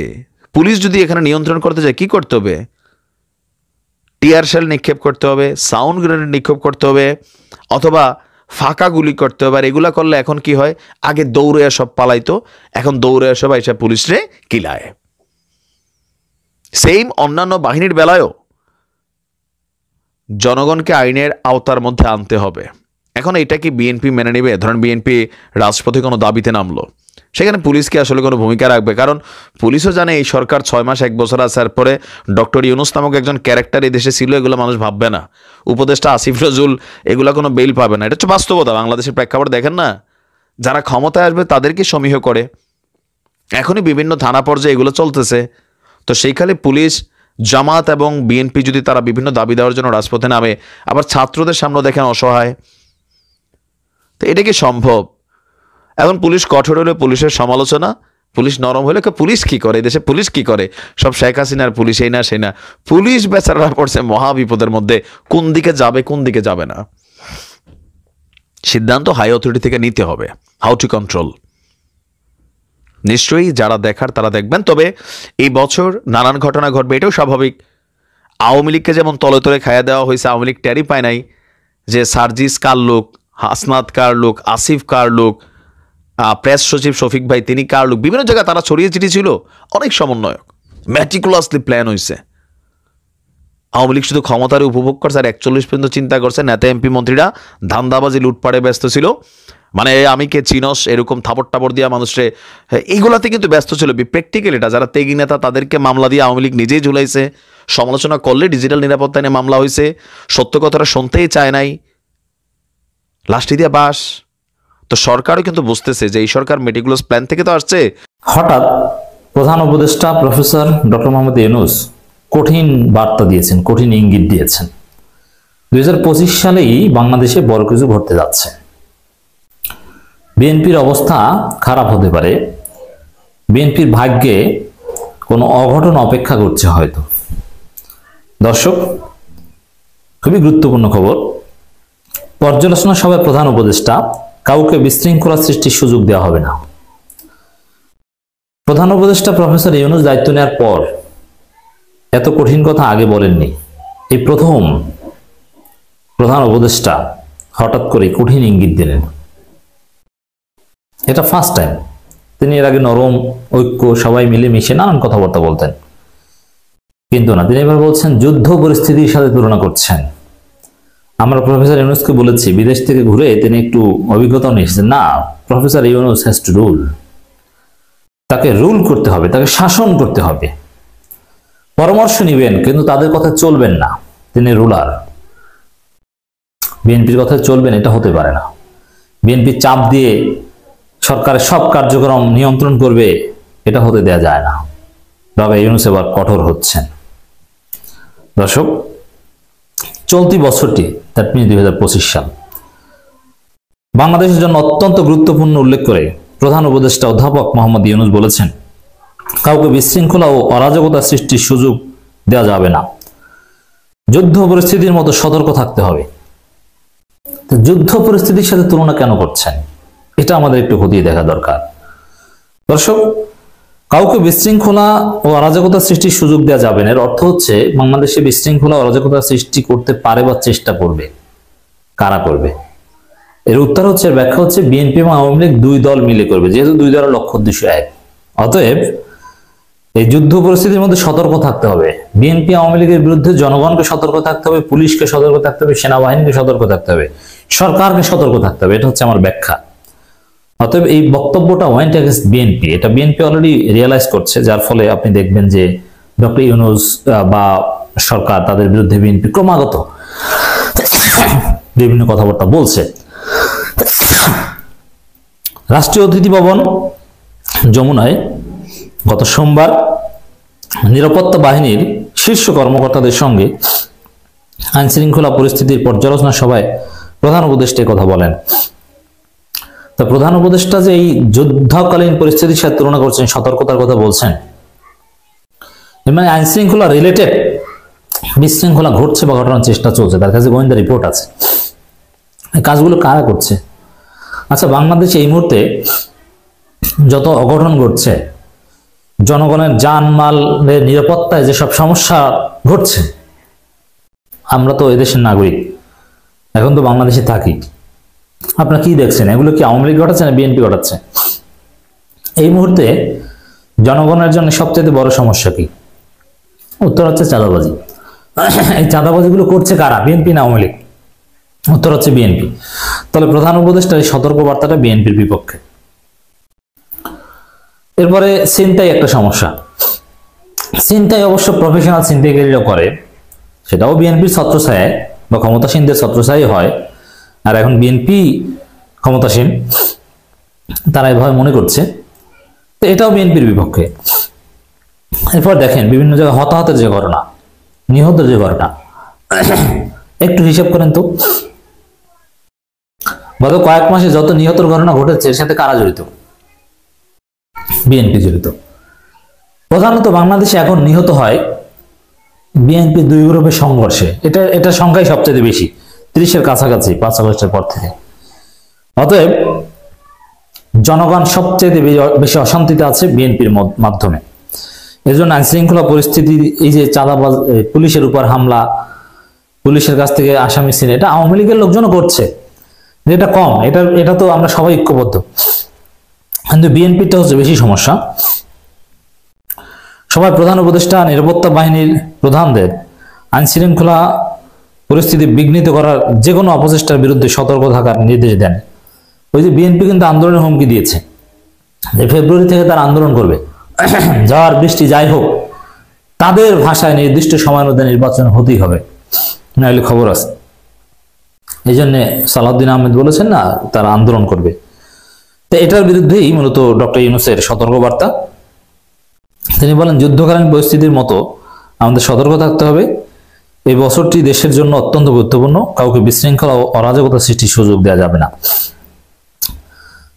পুলিশ যদি এখানে নিয়ন্ত্রণ করতে যায় কি করতে হবে? টিয়ার শেল নিক্ষেপ করতে হবে, সাউন্ড গ্রেনেড নিক্ষেপ করতে হবে, অথবা ফাঁকা গুলি করতে হবে। আর এগুলা করলে এখন কি হয়? আগে দৌড়ে সব পালাইতো, এখন দৌড়ে সব এসে পুলিশরে কিলায়। সেম অন্যান্য বাহিনীর বেলায়ও জনগণকে আইনের আওতার মধ্যে আনতে হবে। এখন এটা কি বিএনপি মেনে নেবে? ধরেন বিএনপি রাজপথে কোনো দাবিতে নামলো, সেখানে পুলিশকে আসলে কোনো ভূমিকা রাখবে? কারণ পুলিশও জানে এই সরকার 6 মাস 1 বছর আসার পরে ডক্টর ইউনূস নামক একজন ক্যারেক্টার এই দেশে ছিল, এগুলো মানুষ ভাববে না। উপদেষ্টা আসিফ নজরুল এগুলো কোনো বেল পাবে না। এটা হচ্ছে বাস্তবতা। বাংলাদেশের প্রেক্ষাপট দেখেন না, যারা ক্ষমতায় আসবে তাদেরকে সমীহ করে। এখনই বিভিন্ন থানা পর্যায়ে এগুলো চলতেছে। তো সেইখানে পুলিশ, জামাত এবং বিএনপি যদি তারা বিভিন্ন দাবি দেওয়ার জন্য রাজপথে নামে, আবার ছাত্রদের সামনে দেখেন অসহায়, তো এটা কি সম্ভব? এখন পুলিশ কঠোর হলে পুলিশের সমালোচনা, পুলিশ নরম হলে পুলিশ কি করে? দেশে পুলিশ কি করে? সব শেখ হাসিনার পুলিশ, এই না সেই না। পুলিশ বেচারারা পড়ছে মহা বিপদের মধ্যে, কোন দিকে যাবে কোন দিকে যাবে না। সিদ্ধান্ত হাই অথরিটি থেকে নিতে হবে, হাউ টু কন্ট্রোল। নিশ্চয়ই যারা দেখার তারা দেখবেন। তবে এই বছর নানান ঘটনা ঘটবে, এটাও স্বাভাবিক। আওয়ামী লীগকে যেমন তলে তলে খাইয়া দেওয়া হয়েছে, আওয়ামী লীগ টেরই পায় নাই যে সার্জিস কার লোক, হাসনাত কার লোক, আসিফ কার লোক, প্রেস সচিব শফিক ভাই তিনি কার লোক। বিভিন্ন জায়গায় তারা ছড়িয়ে ছিটিয়ে ছিল, অনেক সমন্বয়ক, ম্যাটিকুলাসলি প্ল্যান হয়েছে। আওয়ামী লীগ শুধু ক্ষমতার উপভোগ করছে, আর 41 পর্যন্ত চিন্তা করছে। নেতা এমপি মন্ত্রীরা ধান্দাবাজি লুটপাটে ব্যস্ত ছিল, মানে আমি কে চিনস এরকম থাপড় টাপড় দিয়া মানুষে, এইগুলাতে কিন্তু ব্যস্ত ছিল। প্র্যাকটিক্যাল এটা, যারা তেগি নেতা তাদেরকে মামলা দিয়ে আওয়ামী লীগ নিজেই ঝুলাইছে। সমালোচনা করলে ডিজিটাল নিরাপত্তা নিয়ে মামলা হয়েছে, সত্য কথাটা শুনতেই চায় নাই, লাস্টি দিয়ে বাস। তো সরকারও কিন্তু বুঝতেছে যে এই সরকার মেটিকুলাস প্ল্যান থেকে তো আসছে। হঠাৎ প্রধান উপদেষ্টা প্রফেসর ডক্টর মোহাম্মদ ইউনূস কঠিন বার্তা দিয়েছেন, কঠিন ইঙ্গিত দিয়েছেন। 2025 সালেই বাংলাদেশে বড় কিছু ঘটতে যাচ্ছে। বিএনপির অবস্থা খারাপ হতে পারে, বিএনপির ভাগ্যে কোনো অঘটন অপেক্ষা করছে হয়তো। দর্শক, খুবই গুরুত্বপূর্ণ খবর। পর্যালোচনা সভায় প্রধান উপদেষ্টা, কাউকে বিশৃঙ্খলা সৃষ্টির সুযোগ দেওয়া হবে না। প্রধান উপদেষ্টা প্রফেসর ইউনূস দায়িত্ব নেওয়ার পর এত কঠিন কথা আগে বলেননি। এই প্রথম প্রধান উপদেষ্টা হঠাৎ করে কঠিন ইঙ্গিত দিলেন। এটা ফার্স্ট টাইম। তিনি এর আগে নরম, ঐক্য, সবাই মিলে মিশে নানান কথাবার্তা বলতেন, কিন্তু না, তিনি এবার বলছেন যুদ্ধ পরিস্থিতির সাথে তুলনা করছেন। আমরা প্রফেসর ইউনূসকে বলেছি বিদেশ থেকে ঘুরে তিনি একটু অভিজ্ঞতা নিয়ে এসেছেন। না, professor Yunus has to rule. তাকে রুল করতে হবে, তাকে শাসন করতে হবে। পরামর্শ নিবেন কিন্তু তাদের কথা চলবেন না, তিনি রুলার। বিএনপির কথা চলবেন এটা হতে পারে না। বিএনপি চাপ দিয়ে সরকারের সব কার্যক্রম নিয়ন্ত্রণ করবে, এটা হতে দেয়া যায় না। ডক্টর ইউনূস এবার কঠোর হচ্ছেন। দর্শক, চলতি বছরটি, দ্যাট মিনস 2025 সাল, বাংলাদেশের জন্য অত্যন্ত গুরুত্বপূর্ণ উল্লেখ করে প্রধান উপদেষ্টা অধ্যাপক মোহাম্মদ ইউনূস বলেছেন, কাউকে বিশৃঙ্খলা ও অরাজকতা সৃষ্টির সুযোগ দেওয়া যাবে না। যুদ্ধ পরিস্থিতির মতো সতর্ক থাকতে হবে। তো যুদ্ধ পরিস্থিতির সাথে তুলনা কেন করছেন, এটা আমাদের একটু খতিয়ে দেখা দরকার। দর্শক, কাউকে বিশৃঙ্খলা ও অরাজকতা সৃষ্টির সুযোগ দেওয়া যাবে না। এর অর্থ হচ্ছে বাংলাদেশে বিশৃঙ্খলা অরাজকতা সৃষ্টি করতে পারে বা চেষ্টা করবে, কারা করবে? এর উত্তর হচ্ছে, এর ব্যাখ্যা হচ্ছে বিএনপি এবং আওয়ামী লীগ দুই দল মিলে করবে, যেহেতু দুই দলের লক্ষ্য উদ্দেশ্য এক। অতএব এই যুদ্ধ পরিস্থিতির মধ্যে সতর্ক থাকতে হবে। বিএনপি আওয়ামী লীগের বিরুদ্ধে জনগণকে সতর্ক থাকতে হবে, পুলিশকে সতর্ক থাকতে হবে, সেনাবাহিনীকে সতর্ক থাকতে হবে, সরকারকে সতর্ক থাকতে হবে। এটা হচ্ছে আমার ব্যাখ্যা। অতএব এই বক্তব্যটা ওয়েন্ট এগেইনস্ট বিএনপি, এটা বিএনপি অলরেডি রিয়েলাইজ করছে, যার ফলে আপনি দেখবেন যে ডক্টর ইউনূস বা সরকার তাদের বিরুদ্ধে বিএনপি ক্রমাগত বিভিন্ন কথাবার্তা বলছে। রাষ্ট্রীয় অতিথি ভবন যমুনায় গত সোমবার নিরাপত্তা বাহিনীর শীর্ষ কর্মকর্তাদের সঙ্গে আইন শৃঙ্খলা পরিস্থিতির পর্যালোচনা সভায় প্রধান উপদেষ্টা কথা বলেন। তা প্রধান উপদেষ্টা যে এই যুদ্ধকালীন পরিস্থিতির সাথে তুলনা করছেন, সতর্কতার কথা বলছেন, মানে আইন শৃঙ্খলা রিলেটেড বিশৃঙ্খলা ঘটছে বা ঘটানোর চেষ্টা চলছে, তার কাছে গোয়েন্দা রিপোর্ট আছে। এই কাজগুলো কারা করছে? আচ্ছা, বাংলাদেশে এই মুহূর্তে যত অঘটন ঘটছে, জনগণের জানমালের নিরাপত্তায় যেসব সমস্যা ঘটছে, আমরা তো এদেশের নাগরিক, এখন তো বাংলাদেশে থাকি। আপনারা কি দেখছেন? এগুলো কি আওয়ামী লীগ ঘটাচ্ছে না বিএনপি ঘটাচ্ছে? এই মুহূর্তে জনগণের জন্য সবচেয়ে বড় সমস্যা কি? উত্তর হচ্ছে চাঁদাবাজি। এই চাঁদাবাজিগুলো করছে কারা? বিএনপি না আওয়ামী লীগ? উত্তর হচ্ছে বিএনপি। তাহলে প্রধান উপদেষ্টার এই সতর্ক বার্তাটা বিএনপির বিপক্ষে। এরপরে ছিনতাই একটা সমস্যা। ছিনতাই অবশ্য প্রফেশনাল ছিনতাইকারীরা করে, সেটাও বিএনপির ছত্রছায়ায় বা ক্ষমতাসীনদের ছত্রছায়ায় হয়। আর এখন বিএনপি ক্ষমতাসীন, তারা এভাবে মনে করছে, তো এটাও বিএনপির বিপক্ষে। এরপর দেখেন বিভিন্ন জায়গায় হতাহতের যে ঘটনা, নিহতের যে ঘটনা, একটু হিসাব করেন তো, গত কয়েক মাসে যত নিহতের ঘটনা ঘটেছে এর সাথে কারা জড়িত? বিএনপি জড়িত। প্রধানত বাংলাদেশে এখন নিহত হয় বিএনপি দুই গ্রুপের সংঘর্ষে। এটা সংখ্যাই সবচেয়ে বেশি, 30-এর কাছাকাছি 5 আগস্টের পর থেকে। অতএব জনগণ সবচেয়ে বেশি অশান্তিতে আছে বিএনপির মাধ্যমে। এজন্য আইন শৃঙ্খলা পরিস্থিতি, এই যে চাঁদাবাজ, পুলিশের উপর হামলা, পুলিশের কাছ থেকে আসামি ছিনে, এটা আওয়ামী লীগের লোকজনও করছে, এটা কম, এটা তো আমরা সবাই ঐক্যবদ্ধ, কিন্তু বিএনপিটা হচ্ছে বেশি সমস্যা। সবাই প্রধান উপদেষ্টা, নিরাপত্তা বাহিনীর প্রধানদের আইন শৃঙ্খলা পরিস্থিতি বিঘ্নিত করার যে কোনো অপচেষ্টার বিরুদ্ধে সতর্ক থাকার নির্দেশ দেন। ওই যে বিএনপি কিন্তু আন্দোলনের হুমকি দিয়েছে যে ফেব্রুয়ারি থেকে তারা আন্দোলন করবে, ঝড় বৃষ্টি যাই হোক, তাদের ভাষায় নির্দিষ্ট সময়ের মধ্যে নির্বাচন হতেই হবে, নাহলে খবর আছে। এই জন্য সালাউদ্দিন আহমেদ বলেছেন না, তারা আন্দোলন করবে। তো এটার বিরুদ্ধেই মূলত ডক্টর ইউনূসের সতর্কবার্তা। তিনি বলেন, যুদ্ধকালীন পরিস্থিতির মতো আমাদের সতর্ক থাকতে হবে। এই বছরটি দেশের জন্য অত্যন্ত গুরুত্বপূর্ণ, কাউকে বিশৃঙ্খলা ও অরাজকতা সৃষ্টির সুযোগ দেওয়া যাবে না।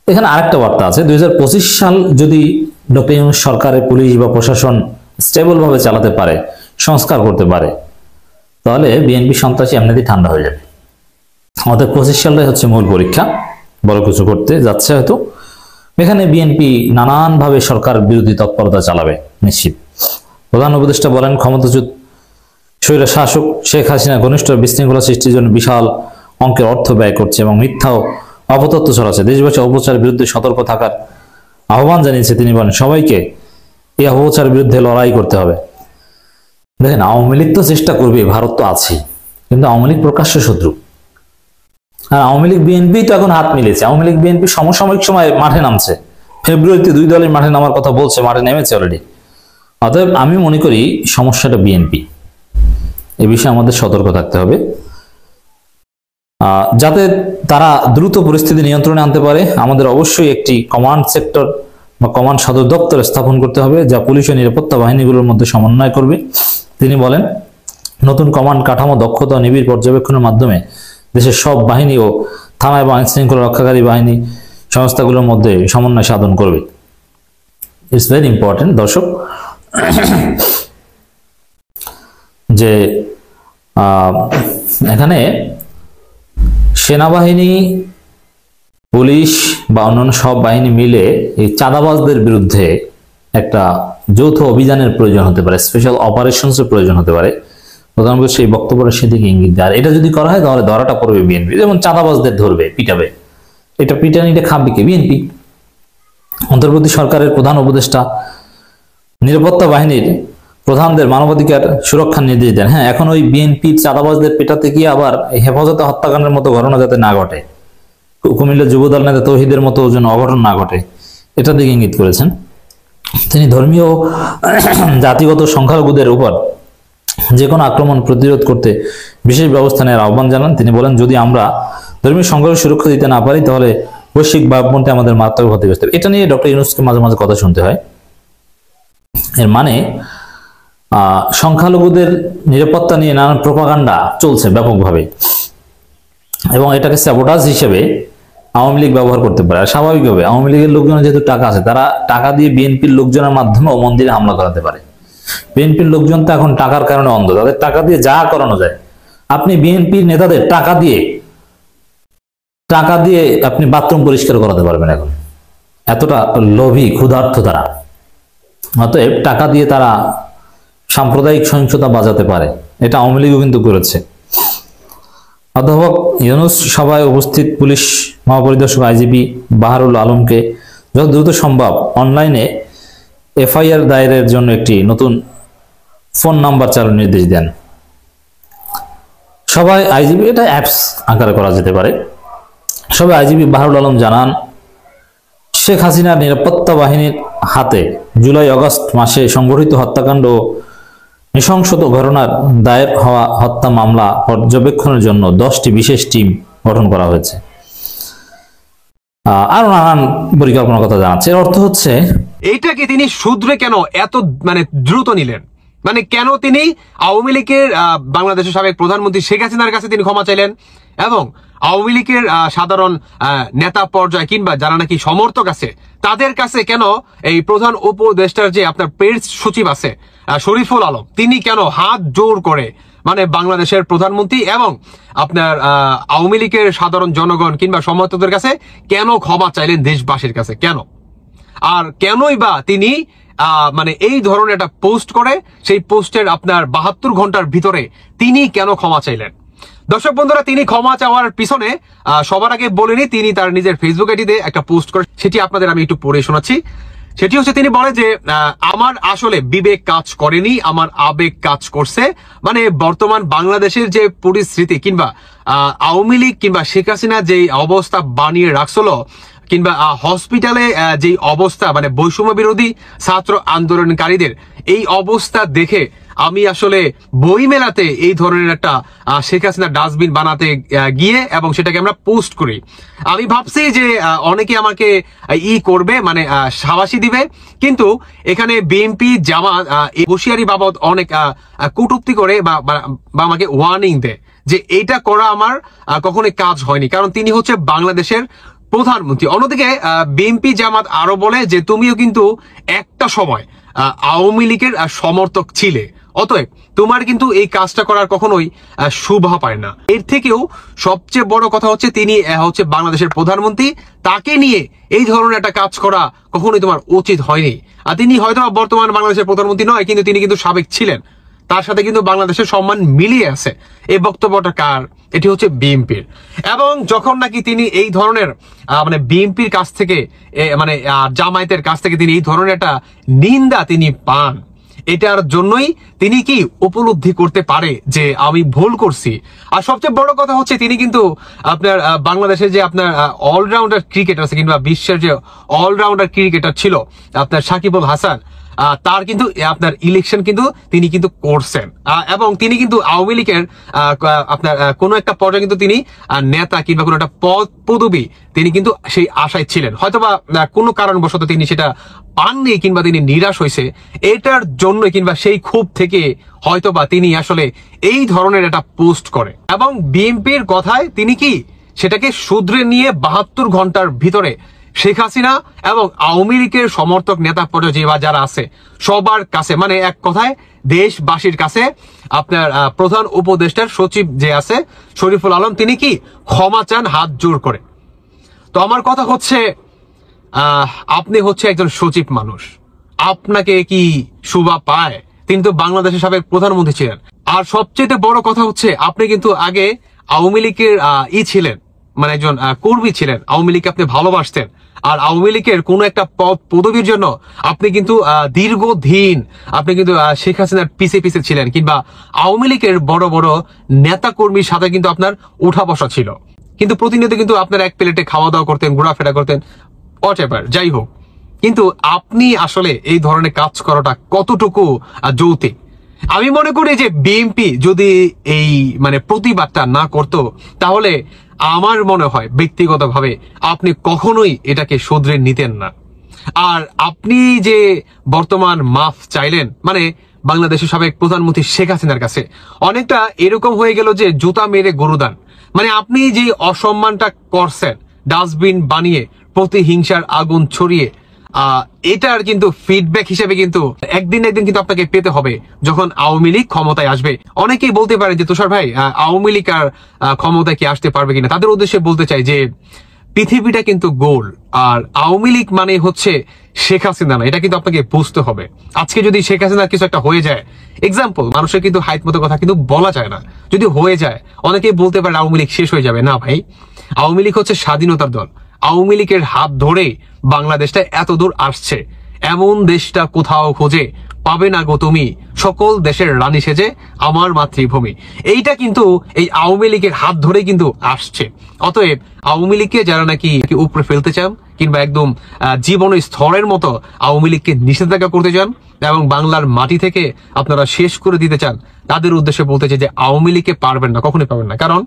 এখানে আরেকটা বার্তা আছে, 2025 সাল যদি ডক্টর ইউনূস সরকারের পুলিশ বা প্রশাসন স্টেবল ভাবে চালাতে পারে, সংস্কার করতে পারে, তাহলে বিএনপি সন্ত্রাসী এমনিতেই ঠান্ডা হয়ে যাবে। আমাদের 25 সালটাই হচ্ছে মূল পরীক্ষা, বড় কিছু করতে যাচ্ছে হয়তো। এখানে বিএনপি নানানভাবে সরকার বিরোধী তৎপরতা চালাবে নিশ্চিত। প্রধান উপদেষ্টা বলেন, ক্ষমতাচ্যুত স্বৈর শাসক শেখ হাসিনা ঘনিষ্ঠ বিশৃঙ্খলা সৃষ্টির জন্য বিশাল অঙ্কের অর্থ ব্যয় করছে এবং মিথ্যা ও অপতথ্য ছড়াচ্ছে। দেশবাসী অপপ্রচারের বিরুদ্ধে সতর্ক থাকার আহ্বান জানিয়েছে তিনি। বলেন, সবাইকে এই অপপ্রচারের বিরুদ্ধে লড়াই করতে হবে। দেখেন, আওয়ামী লীগ তো চেষ্টা করবে, ভারত তো আছেই, কিন্তু আওয়ামী লীগ প্রকাশ্য শত্রু। আর আওয়ামী লীগ বিএনপি তো এখন হাত মিলেছে। আওয়ামী লীগ বিএনপি সমসাময়িক সময় মাঠে নামছে, ফেব্রুয়ারিতে দুই দলের মাঠে নামার কথা বলছে, মাঠে নেমেছে অলরেডি। অতএব আমি মনে করি সমস্যাটা বিএনপি, এ বিষয়ে আমাদের সতর্ক থাকতে হবে, যাতে তারা দ্রুত পরিস্থিতি নিয়ন্ত্রণে আনতে পারে। আমাদের অবশ্যই একটি কমান্ড সেক্টর বা কমান্ড সদর দপ্তর স্থাপন করতে হবে, যা পুলিশ ও নিরাপত্তা বাহিনীগুলোর মধ্যে সমন্বয় করবে। তিনি বলেন, নতুন কমান্ড কাঠামো দক্ষতা ও নিবিড় পর্যবেক্ষণের মাধ্যমে দেশের সব বাহিনী ও থানা এবং আইন শৃঙ্খলা রক্ষাকারী বাহিনী সংস্থাগুলোর মধ্যে সমন্বয় সাধন করবে। ইটস ভেরি ইম্পর্টেন্ট দর্শক, যে এখানে সেনাবাহিনী, পুলিশ বা অন্যান্য সব বাহিনী মিলে এই চাঁদাবাজদের বিরুদ্ধে একটা যৌথ অভিযানের প্রয়োজন হতে পারে, স্পেশাল অপারেশনসের প্রয়োজন হতে পারে। প্রধানমন্ত্রী সেই বক্তব্যটা সেদিকে ইঙ্গিত দেয়। আর এটা যদি করা হয় তাহলে ধরাটা পড়বে বিএনপি, যেমন চাঁদাবাজদের ধরবে, পিটাবে। এটা পিটানিটা খাবে কে? বিএনপি। অন্তর্বর্তী সরকারের প্রধান উপদেষ্টা নিরাপত্তা বাহিনীর প্রধানদের মানবাধিকার সুরক্ষার নির্দেশ দেন। হ্যাঁ, এখন ওই বিএনপির চাঁদাবাজদের পেটাতে গিয়ে আবার হেফাজতে হত্যাকাণ্ডের মতো ঘটনা যাতে না ঘটে, কুমিল্লা যুবদল নেতা তৌহিদের মতো যেন অঘটন না ঘটে, এটা দিকে ইঙ্গিত করেছেন। তিনি ধর্মীয় জাতিগত সংখ্যালঘুদের উপর যে কোনো আক্রমণ প্রতিরোধ করতে বিশেষ ব্যবস্থা নেওয়ার আহ্বান জানান। তিনি বলেন, যদি আমরা ধর্মীয় সংখ্যালঘু সুরক্ষা দিতে না পারি তাহলে বৈশ্বিক ভাবমূর্তি আমাদের মারাত্মক ক্ষতিগ্রস্ত হবে। এটা নিয়ে ডক্টর ইউনূসকে মাঝে মাঝে কথা শুনতে হয়। এর মানে সংখ্যালঘুদের নিরাপত্তা নিয়ে নানান প্রোপাগান্ডা চলছে ব্যাপকভাবে, এবং এটাকে স্যাবোটাজ হিসেবে আওয়ামী লীগ ব্যবহার করতে পারে। আর স্বাভাবিকভাবে আওয়ামী লীগের লোকজনের যেহেতু টাকা আছে, তারা টাকা দিয়ে বিএনপির লোকজনের মাধ্যমেও মন্দিরে হামলা করাতে পারে। বিএনপির লোকজন তো এখন টাকার কারণে অন্ধ, তাদের টাকা দিয়ে যা করানো যায়। আপনি বিএনপির নেতাদের টাকা দিয়ে আপনি বাথরুম পরিষ্কার করাতে পারবেন এখন, এতটা লোভী ক্ষুধার্ত তারা। অতএব টাকা দিয়ে তারা সাম্প্রদায়িক সহিংসতা বাজাতে পারে। এটা আওয়ামী লীগও কিন্তু করেছে। অধ্যাপক ইউনূস সভায় উপস্থিত পুলিশ মহাপরিদর্শক আইজিপি বাহারুল আলমকে যত দ্রুত সম্ভব অনলাইনে এফআইআর দায়েরের জন্য একটি নতুন ফোন নাম্বার চালুর নির্দেশ দেন। সবাই আইজিপি, এটা অ্যাপস আকারে করা যেতে পারে। সবাই আইজিপি বাহারুল আলম জানান, শেখ হাসিনার নিরাপত্তা বাহিনীর হাতে জুলাই আগস্ট মাসে সংঘটিত হত্যাকাণ্ড ও নৃশংসত ঘটনার দায়ের হওয়া হত্যা মামলা পর্যবেক্ষণের জন্য 10টি বিশেষ টিম গঠন করা হয়েছে। আরো নানান পরিকল্পনার কথা জানাচ্ছে। এর অর্থ হচ্ছে এইটাকে তিনি শুধরে কেন এত দ্রুত নিলেন? কেন তিনি আওয়ামী লীগের বাংলাদেশের সাবেক প্রধানমন্ত্রী শেখ হাসিনার কাছে তিনি ক্ষমা চাইলেন, এবং আওয়ামী লীগের সাধারণ নেতা পর্যায়ে কিংবা যারা নাকি সমর্থক আছে তাদের কাছে কেন এই প্রধান উপদেষ্টার যে আপনার প্রেস সচিব আছে শরীফুল আলম, তিনি কেন হাত জোর করে বাংলাদেশের প্রধানমন্ত্রী এবং আপনার আওয়ামী লীগের সাধারণ জনগণ কিংবা সমর্থকদের কাছে কেন ক্ষমা চাইলেন দেশবাসীর কাছে? কেন? আর কেনই বা তিনি এই ধরনের একটা পোস্ট করে সেই পোস্টের আপনার 72 ঘন্টার ভিতরে তিনি কেন ক্ষমা চাইলেন? দর্শক বন্ধুরা, তিনি ক্ষমা চাওয়ার পিছনে সবার আগে বলেনি, তিনি তার নিজের ফেসবুক আইডিতে একটা পোস্ট করে, সেটি আপনাদের আমি একটু পড়ে শোনাচ্ছি। সেটি হচ্ছে, তিনি বলে যে আমার আসলে বিবেক কাজ করেনি, আমার আবেগ কাজ করছে। বর্তমান বাংলাদেশের যে পরিস্থিতি কিংবা আওয়ামী লীগ কিংবা শেখ হাসিনা যে অবস্থা বানিয়ে রাখছিল, কিংবা হসপিটালে যে অবস্থা বৈষম্য বিরোধী ছাত্র আন্দোলনকারীদের এই অবস্থা দেখে আমি আসলে বই মেলাতে এই ধরনের একটা শেখ হাসিনা ডাস্টবিন বানাতে গিয়ে এবং সেটাকে আমরা পোস্ট করি। আমি ভাবছি যে অনেকে আমাকে করবে, শাবাশি দিবে, কিন্তু এখানে বিএনপি জামাত হুঁশিয়ারি বাবদ অনেক কটূক্তি করে বা আমাকে ওয়ার্নিং দেয় যে এইটা করা আমার কখনোই কাজ হয়নি, কারণ তিনি হচ্ছে বাংলাদেশের প্রধানমন্ত্রী। অন্যদিকে বিএনপি জামাত আরো বলে যে তুমিও কিন্তু একটা সময় আওয়ামী লীগের সমর্থক ছিলে, অতএব তোমার কিন্তু এই কাজটা করার কখনোই শোভা পায় না। এর থেকেও সবচেয়ে বড় কথা হচ্ছে, তিনি হচ্ছে বাংলাদেশের প্রধানমন্ত্রী, তাকে নিয়ে এই ধরনের একটা কাজ করা কখনোই তোমার উচিত হয়নি। আর তিনি হয়তো বর্তমান বাংলাদেশের প্রধানমন্ত্রী নয়, কিন্তু তিনি কিন্তু সাবেক ছিলেন, তার সাথে কিন্তু বাংলাদেশের সম্মান মিলিয়ে আছে। এই বক্তব্যটা কার? এটি হচ্ছে বিএনপির। এবং যখন নাকি তিনি এই ধরনের বিএনপির কাছ থেকে জামায়াতের কাছ থেকে তিনি এই ধরনের একটা নিন্দা তিনি পান, এটার জন্যই তিনি কি উপলব্ধি করতে পারে যে আমি ভুল করছি। আর সবচেয়ে বড় কথা হচ্ছে, তিনি কিন্তু আপনার বাংলাদেশের যে আপনার অলরাউন্ডার ক্রিকেটার আছে কিংবা বিশ্বের যে অলরাউন্ডার ক্রিকেটার ছিল আপনার সাকিবুল হাসান, তার কিন্তু আপনার ইলেকশন কিন্তু তিনি কিন্তু করছেন, এবং তিনি কিন্তু আওয়ামী লীগের আপনার কোনো একটা পর্যায়ে কিন্তু তিনি নেতা কিংবা কোনো একটা পদবি তিনি কিন্তু সেই আশায় ছিলেন, হয়তোবা কোনো কারণবশত তিনি সেটা পাননি কিংবা তিনি নিরাশ হয়েছে, এটার জন্য কিংবা সেই ক্ষোভ থেকে হয়তোবা তিনি আসলে এই ধরনের একটা পোস্ট করে। এবং বিএনপির কথায় তিনি কি সেটাকে শুধরে নিয়ে 72 ঘন্টার ভিতরে শেখ হাসিনা এবং আওয়ামী লীগের সমর্থক নেতা পর্যায়ে যারা আছে সবার কাছে, মানে এক কথায় দেশবাসীর কাছে আপনার প্রধান উপদেষ্টার সচিব যে আছে শরীফুল আলম, তিনি কি ক্ষমা চান হাত জোর করে। তো আমার কথা হচ্ছে, আপনি হচ্ছে একজন সচিব মানুষ, আপনাকে কি শোভা পায়? তিনি তো বাংলাদেশের সাবেক প্রধানমন্ত্রী ছিলেন। আর সবচেয়ে বড় কথা হচ্ছে, আপনি কিন্তু আগে আওয়ামী লীগের ছিলেন, মানে একজন কর্মী ছিলেন, আওয়ামী লীগকে আপনি ভালোবাসতেন। আর আওয়ামী লীগের কোন একটা পদবীর জন্য আপনি কিন্তু দীর্ঘদিন আপনি কিন্তু শেখ হাসিনার পিছে পিছে ছিলেন, কিংবা আওয়ামী লীগের বড় বড় নেতা কর্মীর সাথে কিন্তু আপনার উঠা বসা ছিল, কিন্তু প্রতিনিয়ত কিন্তু আপনার এক প্লেটে খাওয়া দাওয়া করতেন, ঘোরাফেরা করতেন, হোয়াটএভার, যাই হোক। কিন্তু আপনি আসলে এই ধরনের কাজ করাটা কতটুকু যৌক্তিক? আমি মনে করি যে বিএনপি যদি এই মানে প্রতিবাদটা না করতো, তাহলে আমার মনে হয় ব্যক্তিগতভাবে আপনি কখনোই এটাকে শুধরে নিতেন না। আর আপনি যে বর্তমান মাফ চাইলেন, মানে বাংলাদেশের সাবেক প্রধানমন্ত্রী শেখ হাসিনার কাছে অনেকটা এরকম হয়ে গেল যে জুতা মেরে গরুদান। মানে আপনি যে অসম্মানটা করছেন, ডাস্টবিন বানিয়ে প্রতিহিংসার আগুন ছড়িয়ে, এটার কিন্তু ফিডব্যাক হিসেবে কিন্তু একদিন কিন্তু আপনাকে পেতে হবে যখন আওয়ামী লীগ ক্ষমতায় আসবে। অনেকেই বলতে পারে যে তুষার ভাই, আওয়ামী লীগ আর ক্ষমতায় কি আসতে পারবে কিনা। তাদের উদ্দেশ্যে বলতে চাই যে পৃথিবীটা কিন্তু গোল, আর আওয়ামী লীগ মানে হচ্ছে শেখ হাসিনা না, এটা কিন্তু আপনাকে বুঝতে হবে। আজকে যদি শেখ হাসিনার কিছু একটা হয়ে যায়, এক্সাম্পল, মানুষের কিন্তু হাইট মতো কথা কিন্তু বলা যায় না, যদি হয়ে যায় অনেকেই বলতে পারে আওয়ামী লীগ শেষ হয়ে যাবে। না ভাই, আওয়ামী লীগ হচ্ছে স্বাধীনতার দল। আওয়ামী লীগের হাত ধরে বাংলাদেশটা এত দূর আসছে, এমন দেশটা কোথাও খুঁজে পাবে না গো তুমি, সকল দেশের রানী সেজে আমার মাতৃভূমি। এইটা কিন্তু এই আওয়ামী লীগের হাত ধরে কিন্তু আসছে। অতএব আওয়ামী লীগকে যারা নাকি উপরে ফেলতে চান, কিংবা একদম জীবন স্তরের মতো আওয়ামী লীগকে নিষেধাজ্ঞা করতে চান এবং বাংলার মাটি থেকে আপনারা শেষ করে দিতে চান, তাদের উদ্দেশ্যে বলতে চাই যে আওয়ামী লীগকে পারবেন না, কখনোই পারবেন না। কারণ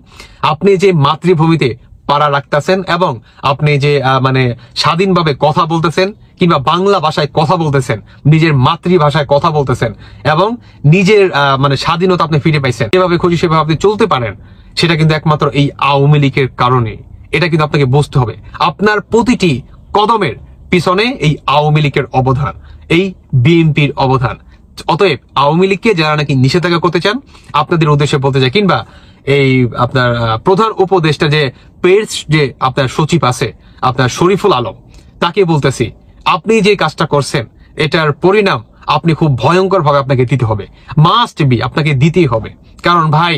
আপনি যে মাতৃভূমিতে পাড়া রাখতেছেন এবং আপনি যে মানে স্বাধীনভাবে কথা বলতেছেন, কিংবা বাংলা ভাষায় কথা বলতেছেন, নিজের মাতৃভাষায় কথা বলতেছেন, এবং নিজের মানে স্বাধীনতা আপনি ফিরে পাইছেন, যেভাবে খুশি সেভাবে আপনি চলতে পারেন, সেটা কিন্তু একমাত্র এই আওয়ামী লীগের কারণে। এটা কিন্তু আপনাকে বুঝতে হবে। আপনার প্রতিটি কদমের পিছনে এই আওয়ামী লীগের অবদান, এই বিএনপির অবদান। অতএব আওয়ামী লীগকে যারা নাকি নিষেধাজ্ঞা করতে চান, আপনাদের উদ্দেশ্যে বলতে চাই, কিংবা এই আপনার প্রধান উপদেষ্টা যে পেজ যে আপনার সচিব আছে আপনার শরীফুল আলম, তাকে বলতেছি, আপনি যে কাজটা করছেন এটার পরিণাম আপনি খুব ভয়ঙ্কর ভাবে আপনাকে দিতে হবে, মাস্ট বি, আপনাকে দিতেই হবে। কারণ ভাই,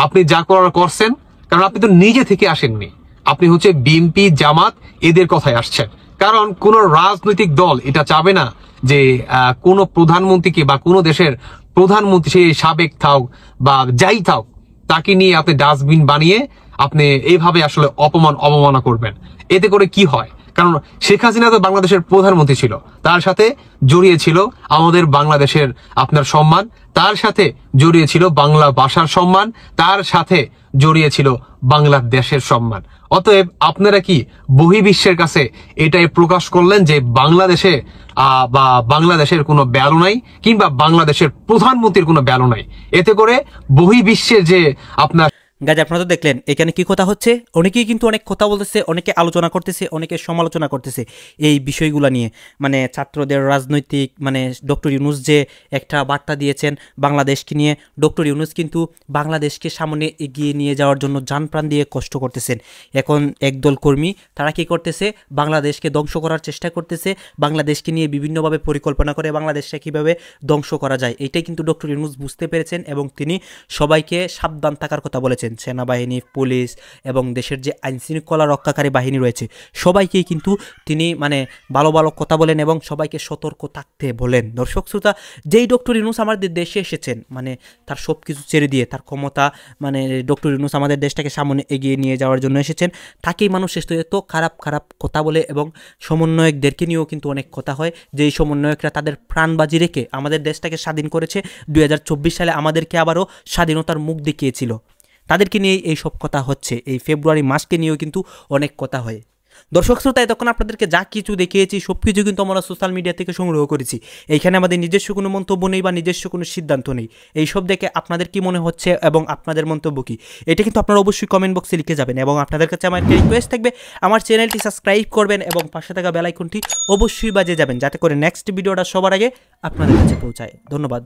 আপনি যা করার করছেন, কারণ আপনি তো নিজে থেকে আসেননি, আপনি হচ্ছে বিএনপি জামাত এদের কথায় আসছেন। কারণ কোন রাজনৈতিক দল এটা চাবে না যে কোন প্রধানমন্ত্রীকে বা কোন দেশের প্রধানমন্ত্রী, সে সাবেক থাক বা যাই থাক, তাকে নিয়ে আপনি ডাস্টবিন বানিয়ে আপনি এইভাবে আসলে অবমাননা করবেন। এতে করে কি হয়? কারণ শেখ হাসিনা তো বাংলাদেশের প্রধানমন্ত্রী ছিল, তার সাথে জড়িয়ে ছিল আমাদের বাংলাদেশের আপনার সম্মান, তার সাথে জড়িয়ে ছিল বাংলা ভাষার সম্মান, তার সাথে জড়িয়ে ছিল বাংলাদেশের সম্মান। অতএব আপনারা কি বহির্বিশ্বের কাছে এটাই প্রকাশ করলেন যে বাংলাদেশে বা বাংলাদেশের কোনো ভ্যালু নাই, কিংবা বাংলাদেশের প্রধানমন্ত্রীর কোনো ভ্যালু নাই। এতে করে বহির্বিশ্বের যে আপনার গাইজ, আপনারা তো দেখলেন এখানে কি কথা হচ্ছে। অনেকেই কিন্তু অনেক কথা বলতেছে, অনেকে আলোচনা করতেছে, অনেকে সমালোচনা করতেছে এই বিষয়গুলো নিয়ে। মানে ছাত্রদের রাজনৈতিক, মানে ডক্টর ইউনূস যে একটা বার্তা দিয়েছেন বাংলাদেশকে নিয়ে, ডক্টর ইউনূস কিন্তু বাংলাদেশকে সামনে এগিয়ে নিয়ে যাওয়ার জন্য জানপ্রাণ দিয়ে কষ্ট করতেছেন। এখন একদল কর্মী তারা কি করতেছে, বাংলাদেশকে ধ্বংস করার চেষ্টা করতেছে, বাংলাদেশকে নিয়ে বিভিন্নভাবে পরিকল্পনা করে বাংলাদেশকে কীভাবে ধ্বংস করা যায়, এইটাই কিন্তু ডক্টর ইউনূস বুঝতে পেরেছেন এবং তিনি সবাইকে সাবধান থাকার কথা বলেছেন। সেনাবাহিনী, পুলিশ এবং দেশের যে আইনশৃঙ্খলা রক্ষাকারী বাহিনী রয়েছে সবাইকেই কিন্তু তিনি মানে ভালো ভালো কথা বলেন এবং সবাইকে সতর্ক থাকতে বলেন। দর্শক শ্রোতা, যেই ডক্টর ইউনূস আমাদের দেশে এসেছেন, মানে তার সব কিছু ছেড়ে দিয়ে, তার ক্ষমতা, মানে ডক্টর ইউনূস আমাদের দেশটাকে সামনে এগিয়ে নিয়ে যাওয়ার জন্য এসেছেন, তাকেই মানুষ এত খারাপ কথা বলে। এবং সমন্বয়কদেরকে নিয়েও কিন্তু অনেক কথা হয়, যেই সমন্বয়করা তাদের প্রাণবাজি রেখে আমাদের দেশটাকে স্বাধীন করেছে, 2024 সালে আমাদেরকে আবারও স্বাধীনতার মুখ দেখিয়েছিল, তাদেরকে নিয়ে এই সব কথা হচ্ছে। এই ফেব্রুয়ারি মাসকে নিয়েও কিন্তু অনেক কথা হয়। দর্শক শ্রোতা, তখন আপনাদেরকে যা কিছু দেখিয়েছি সব কিছু কিন্তু আমরা সোশ্যাল মিডিয়া থেকে সংগ্রহ করেছি। এইখানে আমাদের নিজস্ব কোনো মন্তব্য নেই বা নিজস্ব কোনো সিদ্ধান্ত নেই। এইসব দেখে আপনাদের কি মনে হচ্ছে এবং আপনাদের মন্তব্য কি, এটা কিন্তু আপনারা অবশ্যই কমেন্ট বক্সে লিখে যাবেন। এবং আপনাদের কাছে আমার একটা রিকোয়েস্ট থাকবে, আমার চ্যানেলটি সাবস্ক্রাইব করবেন এবং পাশে থাকা বেল আইকনটি অবশ্যই বাজিয়ে যাবেন, যাতে করে নেক্সট ভিডিওটা সবার আগে আপনাদের কাছে পৌঁছায়। ধন্যবাদ।